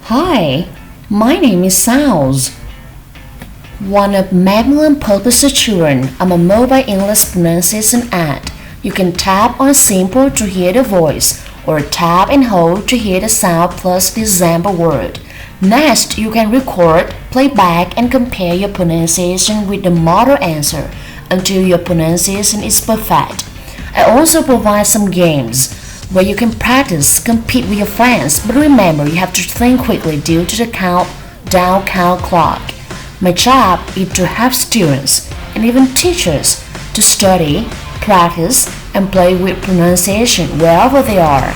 Hi, my name is Sounds. One of Macmillan Publisher Children. I'm a mobile English pronunciation app. You can tap on Simple to hear the voice, or tap and hold to hear the sound plus the example word. Next, you can record, play back, and compare your pronunciation with the model answer until your pronunciation is perfect. I also provide some games where you can practice, compete with your friends, but remember you have to think quickly due to the countdown clock. My job is to help students and even teachers to study, practice, and play with pronunciation wherever they are.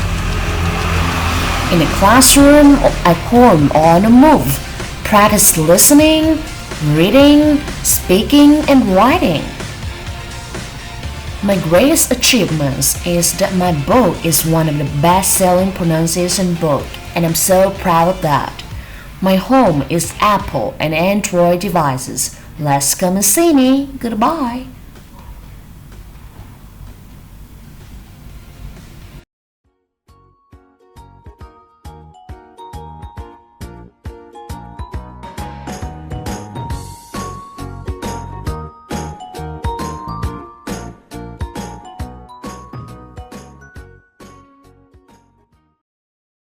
In a classroom, at home, or on the move, practice listening, reading, speaking, and writing. My greatest achievement is that my book is one of the best-selling pronunciation books, and I'm so proud of that. My home is Apple and Android devices. Let's come and see me. Goodbye.